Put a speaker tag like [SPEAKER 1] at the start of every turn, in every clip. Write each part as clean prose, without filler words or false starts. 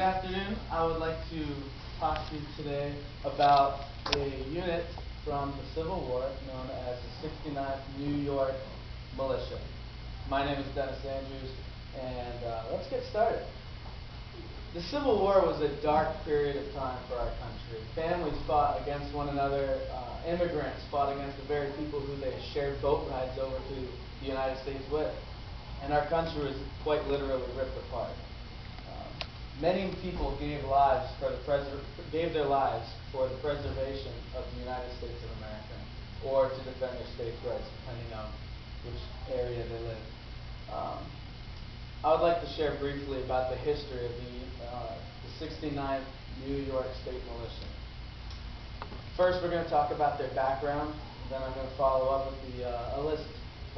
[SPEAKER 1] afternoon. I would like to talk to you today about a unit from the Civil War known as the 69th New York Militia. My name is Dennis Andrews, and let's get started. The Civil War was a dark period of time for our country. Families fought against one another. Immigrants fought against the very people who they shared boat rides over to the United States with. And our country was quite literally ripped apart. Many people gave their lives for the preservation of the United States of America, or to defend their states' rights, depending on which area they live. I would like to share briefly about the history of the 69th New York State Militia. First, we're going to talk about their background. Then I'm going to follow up with a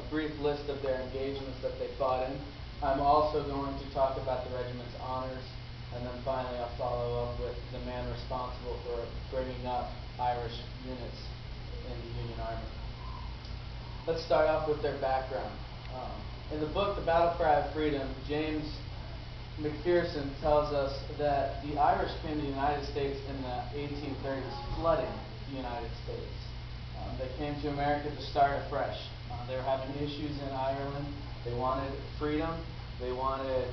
[SPEAKER 1] brief list of their engagements that they fought in. I'm also going to talk about the regiment's honors. And then finally, I'll follow up with the man responsible for bringing up Irish units in the Union Army. Let's start off with their background. In the book, The Battle Cry of Freedom, James McPherson tells us that the Irish came to the United States in the 1830s, flooding the United States. They came to America to start afresh. They were having issues in Ireland. They wanted freedom. They wanted to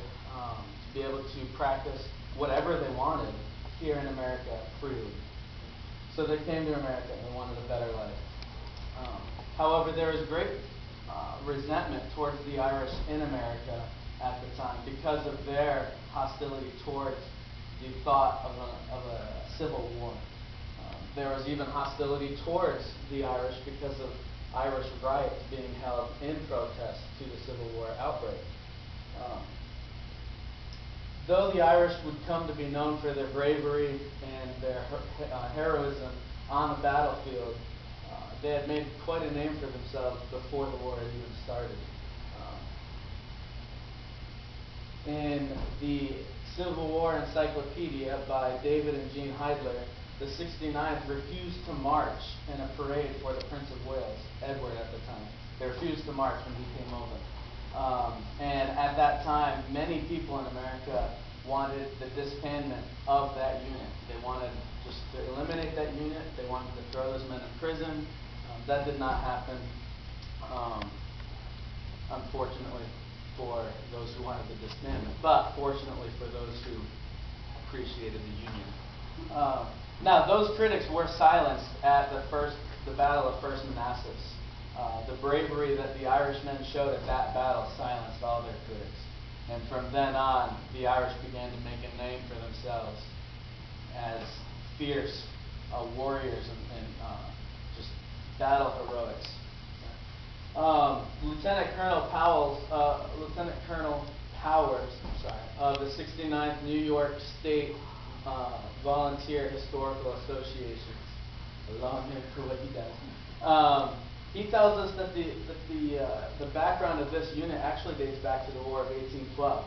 [SPEAKER 1] be able to practice whatever they wanted here in America freely. So they came to America and they wanted a better life. However, there was great resentment towards the Irish in America at the time because of their hostility towards the thought of a civil war. There was even hostility towards the Irish because of Irish riots being held in protest to the Civil War outbreak. Though the Irish would come to be known for their bravery and their heroism on the battlefield, they had made quite a name for themselves before the war had even started. In the Civil War Encyclopedia by David and Jean Heidler, the 69th refused to march in a parade for the Prince of Wales, Edward at the time. They refused to march when he came over. And at that time, many people in America wanted the disbandment of that unit. They wanted just to eliminate that unit. They wanted to throw those men in prison. That did not happen, unfortunately, for those who wanted the disbandment, but fortunately for those who appreciated the Union. Now, those critics were silenced at the Battle of First Manassas. The bravery that the Irishmen showed at that battle silenced all their critics. And from then on, the Irish began to make a name for themselves as fierce warriors and just battle heroics. Lieutenant Colonel Powers of the 69th New York State Volunteer Historical Association, a long name for what he does. He tells us that the background of this unit actually dates back to the War of 1812.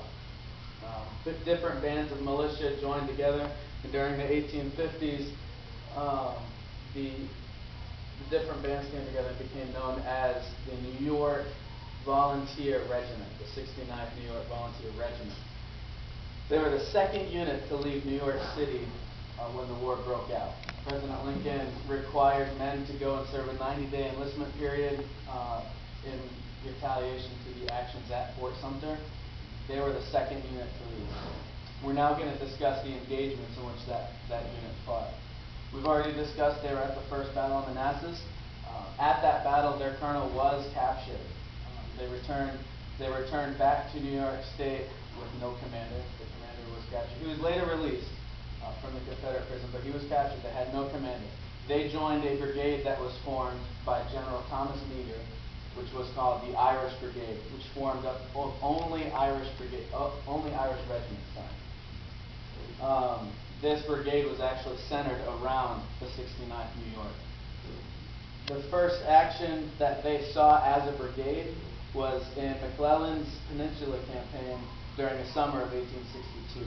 [SPEAKER 1] Different bands of militia joined together, and during the 1850s, the different bands came together and became known as the New York Volunteer Regiment, the 69th New York Volunteer Regiment. They were the second unit to leave New York City when the war broke out. President Lincoln required men to go and serve a 90-day enlistment period in retaliation to the actions at Fort Sumter. They were the second unit to leave. We're now going to discuss the engagements in which that unit fought. We've already discussed they were at the first battle of Manassas. At that battle, their colonel was captured. They returned back to New York State with no commander. The commander was captured. He was later released from the Confederate prison, but he was captured. They had no commander. They joined a brigade that was formed by General Thomas Meagher, which was called the Irish Brigade, which formed up of only Irish regiments. This brigade was actually centered around the 69th New York. The first action that they saw as a brigade was in McClellan's Peninsula Campaign during the summer of 1862.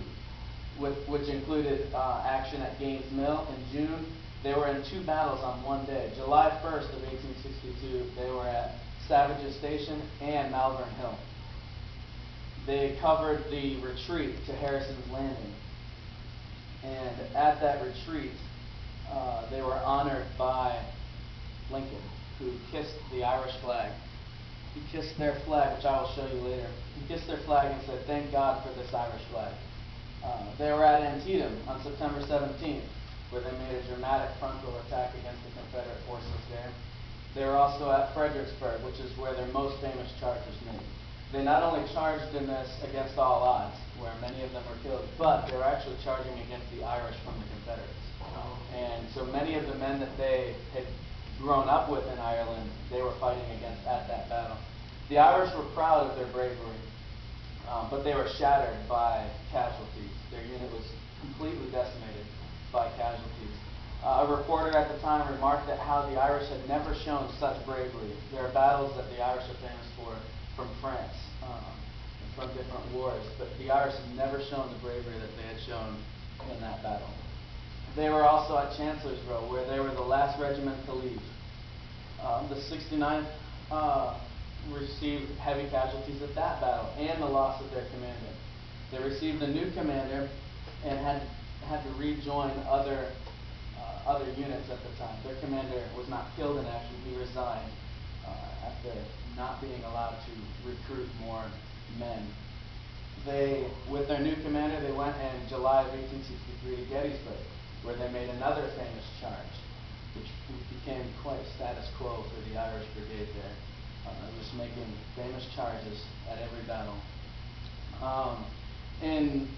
[SPEAKER 1] Which included action at Gaines Mill in June. They were in two battles on one day. July 1st of 1862, they were at Savage's Station and Malvern Hill. They covered the retreat to Harrison's Landing. And at that retreat, they were honored by Lincoln, who kissed the Irish flag. He kissed their flag, which I will show you later. He kissed their flag and said, "Thank God for this Irish flag." They were at Antietam on September 17th, where they made a dramatic frontal attack against the Confederate forces there. They were also at Fredericksburg, which is where their most famous charge was made. They not only charged in this against all odds, where many of them were killed, but they were actually charging against the Irish from the Confederates. And so many of the men that they had grown up with in Ireland, they were fighting against at that battle. The Irish were proud of their bravery, but they were shattered by casualties. Their unit was completely decimated by casualties. A reporter at the time remarked that how the Irish had never shown such bravery. There are battles that the Irish are famous for from France and from different wars, but the Irish had never shown the bravery that they had shown in that battle. They were also at Chancellorsville, where they were the last regiment to leave. The 69th received heavy casualties at that battle and the loss of their commander. They received a new commander and had to rejoin other units at the time. Their commander was not killed in action; he resigned after not being allowed to recruit more men. With their new commander, they went in July of 1863 to Gettysburg, where they made another famous charge, which became quite status quo for the Irish Brigade there, just making famous charges at every battle. In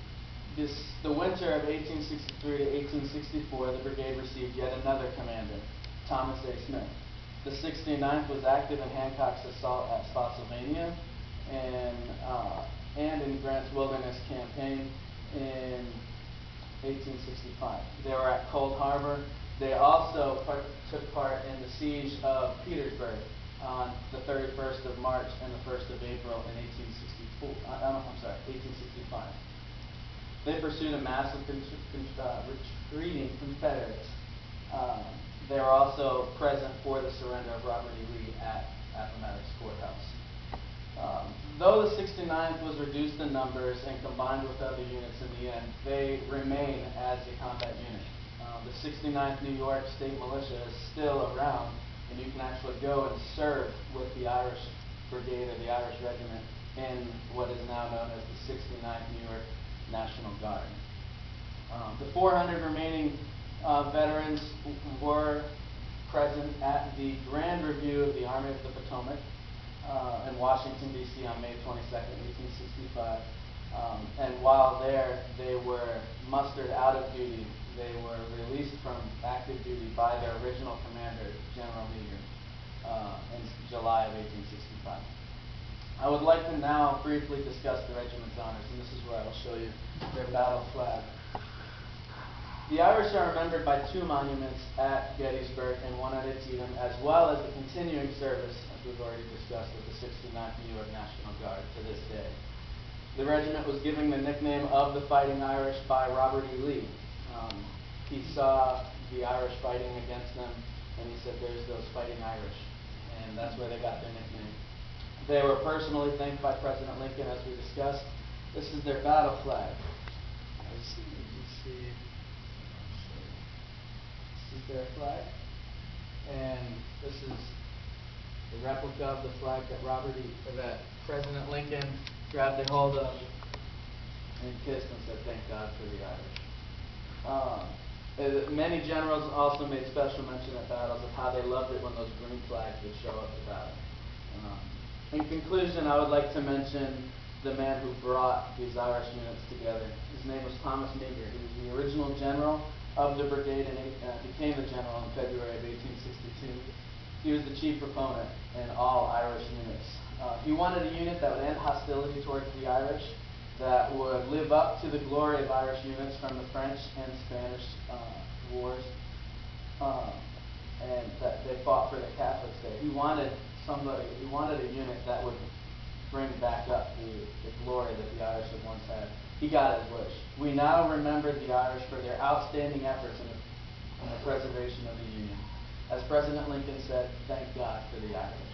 [SPEAKER 1] the winter of 1863 to 1864, the brigade received yet another commander, Thomas A. Smith. The 69th was active in Hancock's assault at Spotsylvania and in Grant's Wilderness Campaign in 1865. They were at Cold Harbor. They also took part in the siege of Petersburg on the 31st of March and the 1st of April in 1865. They pursued a mass of retreating Confederates. They were also present for the surrender of Robert E. Lee at Appomattox Courthouse. Though the 69th was reduced in numbers and combined with other units in the end, they remain as a combat unit. The 69th New York State Militia is still around, and you can actually go and serve with the Irish Brigade or the Irish Regiment in what is now known as the 69th New York National Guard. The 400 remaining veterans were present at the Grand Review of the Army of the Potomac in Washington, D.C. on May 22nd, 1865. And while there, they were mustered out of duty. They were released from active duty by their original commander, General Meagher, in July of 1865. I would like to now briefly discuss the regiment's honors, and this is where I will show you their battle flag. The Irish are remembered by two monuments at Gettysburg and one at Antietam, as well as the continuing service, as we've already discussed, with the 69th New York National Guard to this day. The regiment was given the nickname of the Fighting Irish by Robert E. Lee. He saw the Irish fighting against them, and he said, "There's those Fighting Irish," and that's where they got their nickname. They were personally thanked by President Lincoln, as we discussed. This is their battle flag. As you can see, this is their flag, and this is the replica of the flag that President Lincoln grabbed a hold of and kissed and said, "Thank God for the Irish." Many generals also made special mention at battles of how they loved it when those green flags would show up to battle. In conclusion, I would like to mention the man who brought these Irish units together. His name was Thomas Meagher. He was the original general of the brigade and became the general in February of 1862. He was the chief proponent in all Irish units. He wanted a unit that would end hostility towards the Irish, that would live up to the glory of Irish units from the French and Spanish wars, and that they fought for the Catholics there. He wanted a unit that would bring back up the glory that the Irish had once had. He got his wish. We now remember the Irish for their outstanding efforts in the preservation of the Union. As President Lincoln said, "Thank God for the Irish."